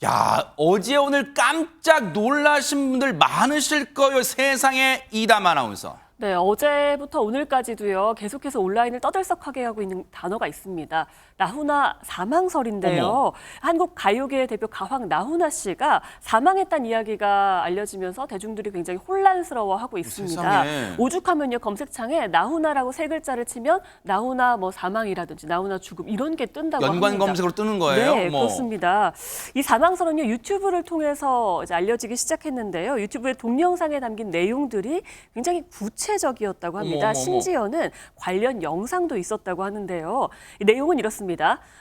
야, 어제 오늘 깜짝 놀라신 분들 많으실 거예요. 세상에 이담 아나운서. 네, 어제부터 오늘까지도요. 계속해서 온라인을 떠들썩하게 하고 있는 단어가 있습니다. 나훈아 사망설인데요. 어머. 한국 가요계의 대표 가황 나훈아 씨가 사망했다는 이야기가 알려지면서 대중들이 굉장히 혼란스러워하고 있습니다. 세상에. 오죽하면요, 검색창에 나훈아라고 세 글자를 치면 나훈아 뭐 사망이라든지 나훈아 죽음 이런 게 뜬다고 연관 합니다. 검색으로 뜨는 거예요? 네, 어머. 그렇습니다. 이 사망설은요, 유튜브를 통해서 이제 알려지기 시작했는데요. 유튜브의 동영상에 담긴 내용들이 굉장히 구체적이었다고 합니다. 어머. 심지어는 관련 영상도 있었다고 하는데요. 이 내용은 이렇습니다.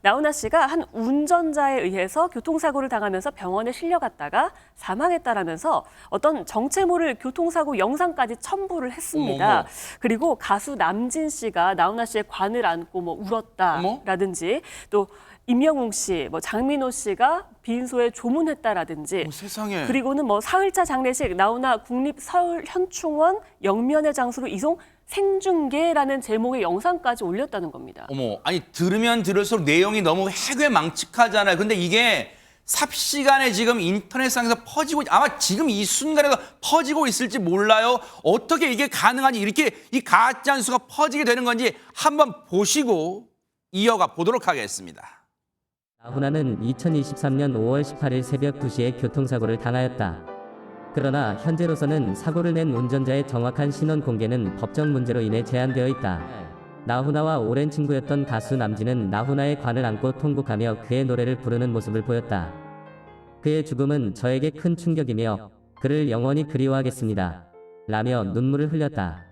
나훈아 씨가 한 운전자에 의해서 교통사고를 당하면서 병원에 실려갔다가 사망했다라면서 어떤 정체 모를 교통사고 영상까지 첨부를 했습니다. 어머. 그리고 가수 남진 씨가 나훈아 씨의 관을 안고 뭐 울었다라든지 또 임영웅 씨, 뭐 장민호 씨가 빈소에 조문했다라든지 세상에. 그리고는 뭐 사흘차 장례식 나훈아 국립서울현충원 영면의 장소로 이송 생중계라는 제목의 영상까지 올렸다는 겁니다. 어머, 아니 들으면 들을수록 내용이 너무 해괴망측하잖아요. 근데 이게 삽시간에 지금 인터넷상에서 퍼지고 아마 지금 이 순간에도 퍼지고 있을지 몰라요. 어떻게 이게 가능하니 이렇게 이 가짜 뉴스가 퍼지게 되는 건지 한번 보시고 이어가 보도록 하겠습니다. 나훈아는 2023년 5월 18일 새벽 2시에 교통사고를 당하였다. 그러나 현재로서는 사고를 낸 운전자의 정확한 신원 공개는 법적 문제로 인해 제한되어 있다. 나훈아와 오랜 친구였던 가수 남진은 나훈아의 관을 안고 통곡하며 그의 노래를 부르는 모습을 보였다. 그의 죽음은 저에게 큰 충격이며 그를 영원히 그리워하겠습니다. 라며 눈물을 흘렸다.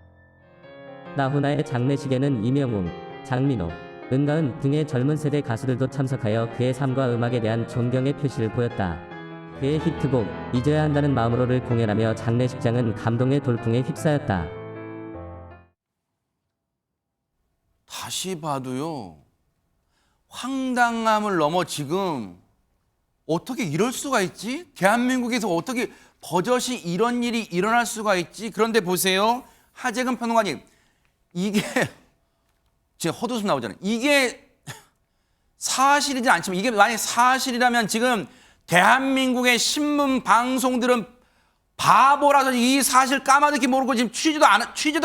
나훈아의 장례식에는 임영웅, 장민호, 은가은 등의 젊은 세대 가수들도 참석하여 그의 삶과 음악에 대한 존경의 표시를 보였다. 그의 히트곡 잊어야 한다는 마음으로를 공연하며 장례식장은 감동의 돌풍에 휩싸였다. 다시 봐도요. 황당함을 넘어 지금 어떻게 이럴 수가 있지? 대한민국에서 어떻게 버젓이 이런 일이 일어날 수가 있지? 그런데 보세요. 하재근 평론가님. 이게 지금 헛웃음 나오잖아요. 이게 사실이지 않지만 이게 만약 사실이라면 지금 대한민국의 신문 방송들은 바보라서 이 사실 까마득히 모르고 지금 취재도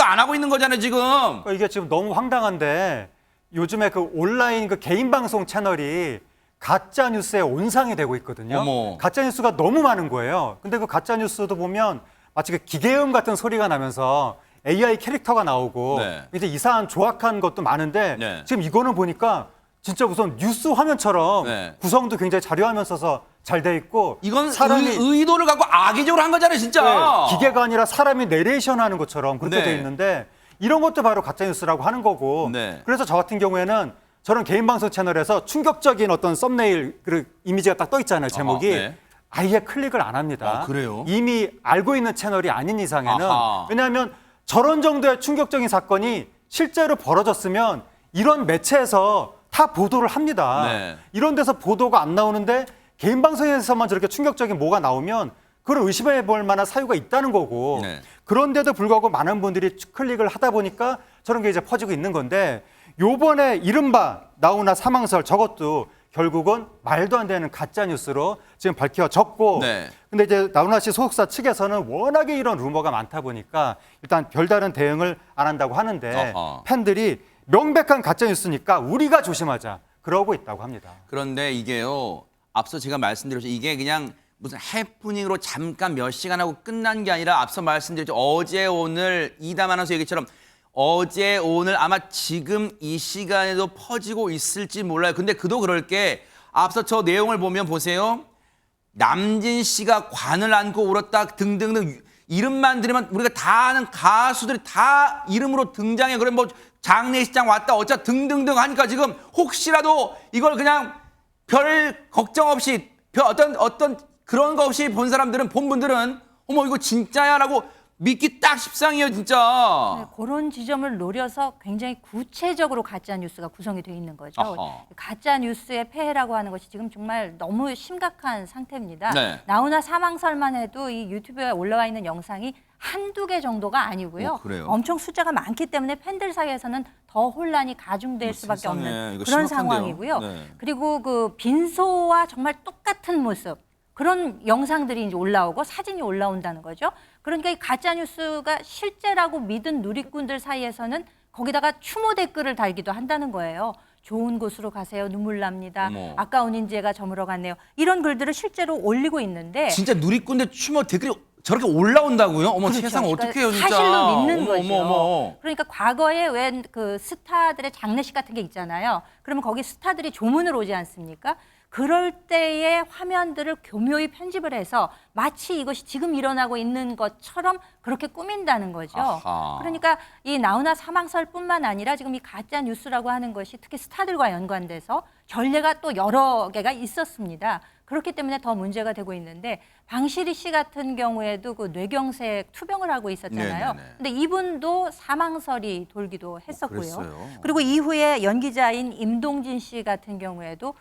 안 하고 있는 거잖아요, 지금. 그러니까 이게 지금 너무 황당한데 요즘에 그 온라인 그 개인 방송 채널이 가짜 뉴스의 온상이 되고 있거든요. 어머. 가짜 뉴스가 너무 많은 거예요. 근데 그 가짜 뉴스도 보면 마치 그 기계음 같은 소리가 나면서 AI 캐릭터가 나오고 네. 이제 이상한 조악한 것도 많은데 네. 지금 이거는 보니까 진짜 무슨 뉴스 화면처럼 네. 구성도 굉장히 자료화면 써서 잘 돼 있고 이건 사람이 의도를 갖고 악의적으로 한 거잖아요, 진짜. 네, 기계가 아니라 사람이 내레이션 하는 것처럼 그렇게 네. 돼 있는데 이런 것도 바로 가짜뉴스라고 하는 거고 네. 그래서 저 같은 경우에는 저런 개인 방송 채널에서 충격적인 어떤 썸네일 그 이미지가 딱 떠 있잖아요, 제목이. 네. 아예 클릭을 안 합니다. 아, 그래요? 이미 알고 있는 채널이 아닌 이상에는 아하. 왜냐하면 저런 정도의 충격적인 사건이 실제로 벌어졌으면 이런 매체에서 다 보도를 합니다. 네. 이런 데서 보도가 안 나오는데 개인 방송에서만 저렇게 충격적인 뭐가 나오면 그걸 의심해 볼 만한 사유가 있다는 거고 네. 그런데도 불구하고 많은 분들이 클릭을 하다 보니까 저런 게 이제 퍼지고 있는 건데 요번에 이른바 나훈아 사망설 저것도 결국은 말도 안 되는 가짜 뉴스로 지금 밝혀졌고 네. 근데 이제 나훈아 씨 소속사 측에서는 워낙에 이런 루머가 많다 보니까 일단 별다른 대응을 안 한다고 하는데 어허. 팬들이 명백한 가짜 뉴스니까 우리가 조심하자 그러고 있다고 합니다. 그런데 이게요. 앞서 제가 말씀드렸죠. 이게 그냥 무슨 해프닝으로 잠깐 몇 시간 하고 끝난 게 아니라 앞서 말씀드렸죠. 어제 오늘 이담 아나운서 얘기처럼 어제 오늘 아마 지금 이 시간에도 퍼지고 있을지 몰라요. 근데 그도 그럴 게 앞서 저 내용을 보면 보세요. 남진 씨가 관을 안고 울었다 등등등 이름만 들으면 우리가 다 아는 가수들이 다 이름으로 등장해. 그래 뭐 장례식장 왔다 어쩌 등등등 하니까 지금 혹시라도 이걸 그냥 별 걱정 없이 별 어떤 그런 거 없이 본 사람들은 본 분들은 어머 이거 진짜야라고 믿기 딱 십상이에요, 진짜. 네, 그런 지점을 노려서 굉장히 구체적으로 가짜 뉴스가 구성이 되어 있는 거죠. 아하. 가짜 뉴스의 폐해라고 하는 것이 지금 정말 너무 심각한 상태입니다. 네. 나훈아 사망설만 해도 이 유튜브에 올라와 있는 영상이 한두 개 정도가 아니고요. 그래요? 엄청 숫자가 많기 때문에 팬들 사이에서는 더 혼란이 가중될 수밖에 세상에, 없는 이거 그런 심각한데요. 상황이고요. 네. 그리고 그 빈소와 정말 똑같은 모습, 그런 영상들이 이제 올라오고 사진이 올라온다는 거죠. 그러니까 이 가짜 뉴스가 실제라고 믿은 누리꾼들 사이에서는 거기다가 추모 댓글을 달기도 한다는 거예요. 좋은 곳으로 가세요. 눈물 납니다. 어머. 아까운 인재가 저물어 갔네요. 이런 글들을 실제로 올리고 있는데 진짜 누리꾼들 추모 댓글이 저렇게 올라온다고요? 어머, 그렇죠. 세상 그러니까 어떡해요, 진짜. 사실로 믿는 어머, 거죠. 어머, 어머. 그러니까 과거에 왜 그 스타들의 장례식 같은 게 있잖아요. 그러면 거기 스타들이 조문을 오지 않습니까? 그럴 때의 화면들을 교묘히 편집을 해서 마치 이것이 지금 일어나고 있는 것처럼 그렇게 꾸민다는 거죠. 아하. 그러니까 이 나훈아 사망설뿐만 아니라 지금 이 가짜 뉴스라고 하는 것이 특히 스타들과 연관돼서 전례가 또 여러 개가 있었습니다. 그렇기 때문에 더 문제가 되고 있는데 방시리 씨 같은 경우에도 그 뇌경색 투병을 하고 있었잖아요. 네네네. 근데 이분도 사망설이 돌기도 했었고요. 그랬어요? 그리고 이후에 연기자인 임동진 씨 같은 경우에도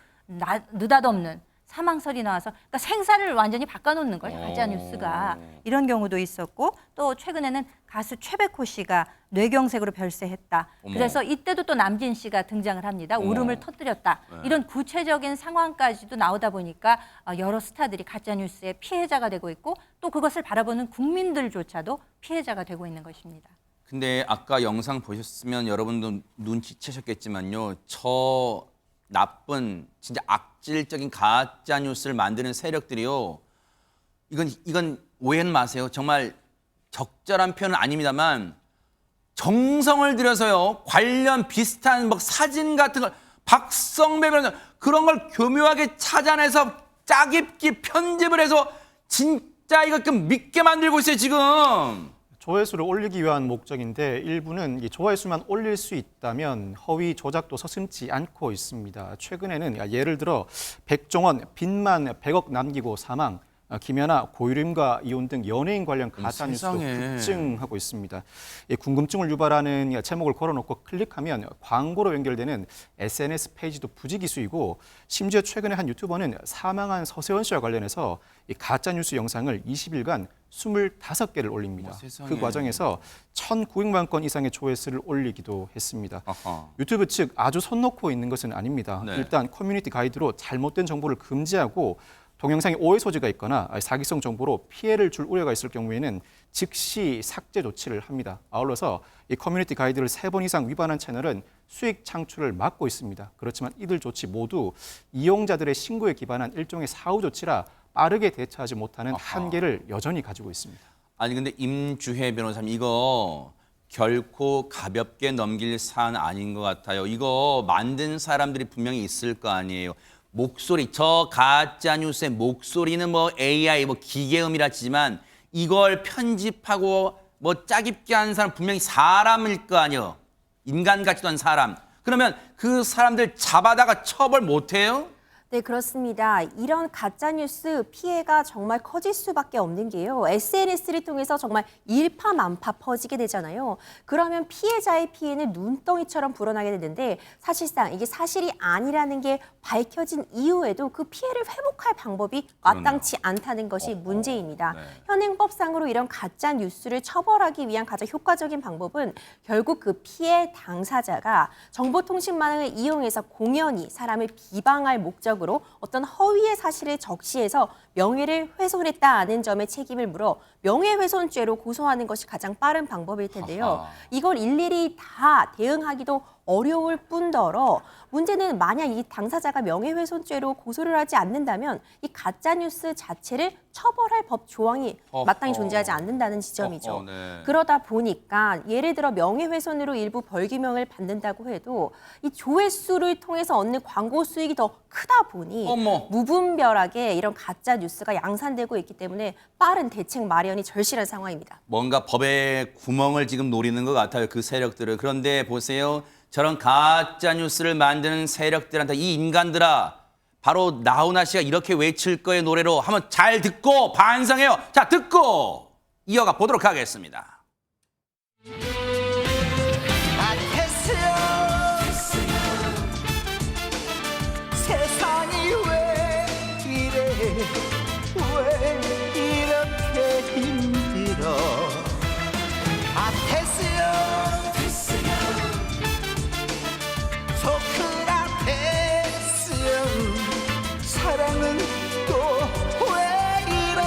느닷없는 사망설이 나와서 그러니까 생사를 완전히 바꿔놓는 거예요. 가짜 뉴스가. 이런 경우도 있었고 또 최근에는 가수 최백호 씨가 뇌경색으로 별세했다. 어머. 그래서 이때도 또 남진 씨가 등장을 합니다. 어머. 울음을 터뜨렸다. 이런 구체적인 상황까지도 나오다 보니까 여러 스타들이 가짜 뉴스의 피해자가 되고 있고 또 그것을 바라보는 국민들조차도 피해자가 되고 있는 것입니다. 근데 아까 영상 보셨으면 여러분도 눈치채셨겠지만요. 저 나쁜 진짜 악질적인 가짜 뉴스를 만드는 세력들이요. 이건 오해는 마세요. 정말 적절한 표현은 아닙니다만 정성을 들여서요. 관련 비슷한 막 사진 같은 걸 박성배 변호사 그런 걸 교묘하게 찾아내서 짜깁기 편집을 해서 진짜 이거 좀 믿게 만들고 있어요, 지금. 조회수를 올리기 위한 목적인데 일부는 이 조회수만 올릴 수 있다면 허위 조작도 서슴지 않고 있습니다. 최근에는 예를 들어 백종원 빚만 100억 남기고 사망, 김연아 고유림과 이혼 등 연예인 관련 가짜 뉴스도 세상에. 급증하고 있습니다. 궁금증을 유발하는 제목을 걸어놓고 클릭하면 광고로 연결되는 SNS 페이지도 부지기수이고 심지어 최근에 한 유튜버는 사망한 서세원 씨와 관련해서 이 가짜 뉴스 영상을 20일간 25개를 올립니다. 세상에. 그 과정에서 1,900만 건 이상의 조회수를 올리기도 했습니다. 아하. 유튜브 측 아주 손 놓고 있는 것은 아닙니다. 네. 일단 커뮤니티 가이드로 잘못된 정보를 금지하고 동영상에 오해 소지가 있거나 사기성 정보로 피해를 줄 우려가 있을 경우에는 즉시 삭제 조치를 합니다. 아울러서 이 커뮤니티 가이드를 3번 이상 위반한 채널은 수익 창출을 막고 있습니다. 그렇지만 이들 조치 모두 이용자들의 신고에 기반한 일종의 사후 조치라 빠르게 대처하지 못하는 한계를 여전히 가지고 있습니다. 아니 근데 임주혜 변호사님 이거 결코 가볍게 넘길 사안 아닌 것 같아요. 이거 만든 사람들이 분명히 있을 거 아니에요. 목소리, 저 가짜 뉴스의 목소리는 뭐 AI, 뭐 기계음이라 치지만 이걸 편집하고 뭐 짜깁기 한 사람 분명히 사람일 거 아니에요. 인간 같지도 않은 사람. 그러면 그 사람들 잡아다가 처벌 못 해요? 네, 그렇습니다. 이런 가짜뉴스 피해가 정말 커질 수밖에 없는 게요. SNS를 통해서 정말 일파만파 퍼지게 되잖아요. 그러면 피해자의 피해는 눈덩이처럼 불어나게 되는데 사실상 이게 사실이 아니라는 게 밝혀진 이후에도 그 피해를 회복할 방법이 마땅치 않다는 것이 문제입니다. 네. 현행법상으로 이런 가짜뉴스를 처벌하기 위한 가장 효과적인 방법은 결국 그 피해 당사자가 정보통신망을 이용해서 공연히 사람을 비방할 목적으로 어떤 허위의 사실을 적시해서 명예를 훼손했다는 점에 책임을 물어 명예훼손죄로 고소하는 것이 가장 빠른 방법일 텐데요. 아하. 이걸 일일이 다 대응하기도 어려울 뿐더러 문제는 만약 이 당사자가 명예훼손죄로 고소를 하지 않는다면 이 가짜뉴스 자체를 처벌할 법 조항이 마땅히 존재하지 않는다는 지점이죠. 네. 그러다 보니까 예를 들어 명예훼손으로 일부 벌금형을 받는다고 해도 이 조회수를 통해서 얻는 광고 수익이 더 크다 보니 어머. 무분별하게 이런 가짜 뉴스가 양산되고 있기 때문에 빠른 대책 마련이 절실한 상황입니다. 뭔가 법의 구멍을 지금 노리는 것 같아요. 그 세력들은. 그런데 보세요. 저런 가짜 뉴스를 만드는 세력들한테 이 인간들아 바로 나훈아 씨가 이렇게 외칠 거의 노래로 한번 잘 듣고 반성해요. 자, 듣고. 이어가 보도록 하겠습니다. 세상이 왜 이래 왜 이렇게 힘들어 테스요 소크라테스요 사랑은 또 왜 이래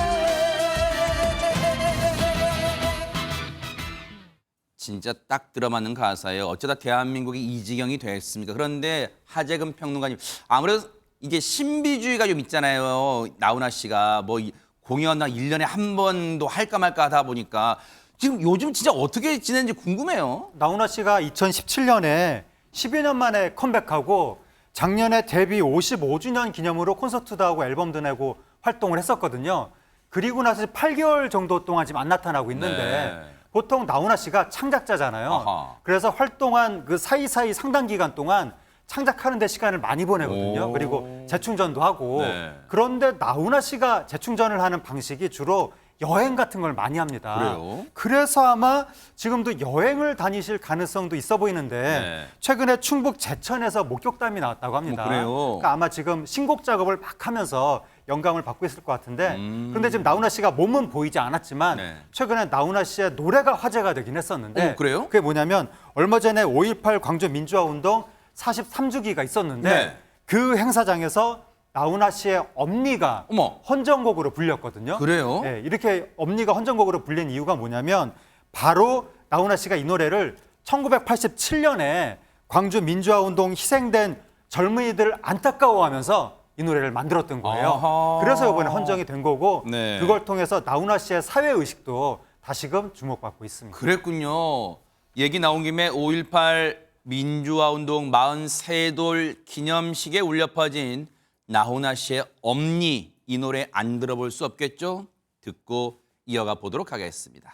진짜 딱 들어맞는 가사예요. 어쩌다 대한민국이 이 지경이 됐습니까? 그런데 하재근 평론가님, 아무래도 이게 신비주의가 좀 있잖아요. 나훈아 씨가 뭐 공연 1년에 한 번도 할까 말까 하다 보니까 지금 요즘 진짜 어떻게 지내는지 궁금해요. 나훈아 씨가 2017년에 10여 년 만에 컴백하고 작년에 데뷔 55주년 기념으로 콘서트도 하고 앨범도 내고 활동을 했었거든요. 그리고 나서 8개월 정도 동안 지금 안 나타나고 있는데 네. 보통 나훈아 씨가 창작자잖아요. 아하. 그래서 활동한 그 사이사이 상당 기간 동안 창작하는 데 시간을 많이 보내거든요. 오. 그리고 재충전도 하고. 네. 그런데 나훈아 씨가 재충전을 하는 방식이 주로 여행 같은 걸 많이 합니다. 그래요? 그래서 아마 지금도 여행을 다니실 가능성도 있어 보이는데 네. 최근에 충북 제천에서 목격담이 나왔다고 합니다. 그래요? 그러니까 아마 지금 신곡 작업을 막 하면서 영감을 받고 있을 것 같은데 그런데 지금 나훈아 씨가 몸은 보이지 않았지만 네. 최근에 나훈아 씨의 노래가 화제가 되긴 했었는데 그래요? 그게 뭐냐면 얼마 전에 5.18 광주 민주화 운동 43주기가 있었는데 네. 그 행사장에서 나훈아 씨의 엄니가 어머. 헌정곡으로 불렸거든요. 그래요? 네, 이렇게 엄니가 헌정곡으로 불린 이유가 뭐냐면 바로 나훈아 씨가 이 노래를 1987년에 광주 민주화 운동 희생된 젊은이들 안타까워하면서 이 노래를 만들었던 거예요. 아하. 그래서 이번에 헌정이 된 거고 네. 그걸 통해서 나훈아 씨의 사회 의식도 다시금 주목받고 있습니다. 그랬군요. 얘기 나온 김에 5.18 민주화 운동 43돌 기념식에 울려 퍼진 나훈아 씨의 엄니, 이 노래 안 들어볼 수 없겠죠? 듣고 이어가 보도록 하겠습니다.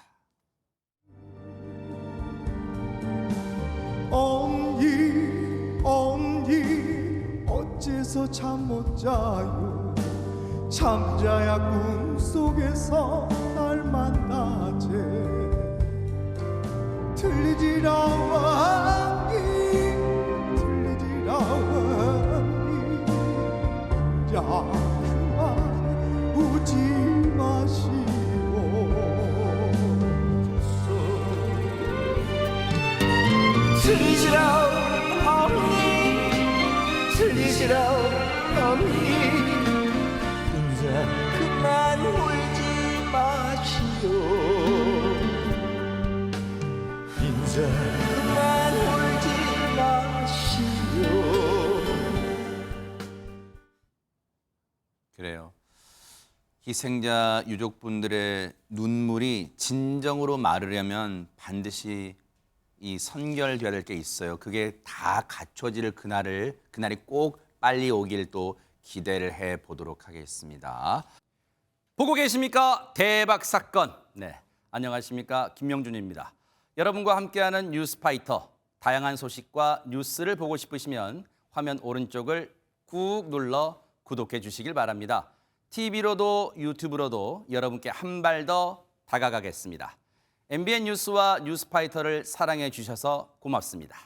엄니 어째서 잠 못 자요 잠자야 꿈속에서 날 만나재 들리지라 왕이 들리지라 왕이 자 그만 우지 마시오 들리지라 왕이 들리지라 왕이 인자 그만 울지 마시오 인자 그만 울지 마시오 그래요. 희생자 유족분들의 눈물이 진정으로 마르려면 반드시 이 선결돼야 될 게 있어요. 그게 다 갖춰질 그날이 꼭 빨리 오길 또 기대를 해 보도록 하겠습니다. 보고 계십니까? 대박 사건. 네, 안녕하십니까? 김명준입니다. 여러분과 함께하는 뉴스파이터. 다양한 소식과 뉴스를 보고 싶으시면 화면 오른쪽을 꾹 눌러 구독해 주시길 바랍니다. TV로도 유튜브로도 여러분께 한 발 더 다가가겠습니다. MBN 뉴스와 뉴스파이터를 사랑해 주셔서 고맙습니다.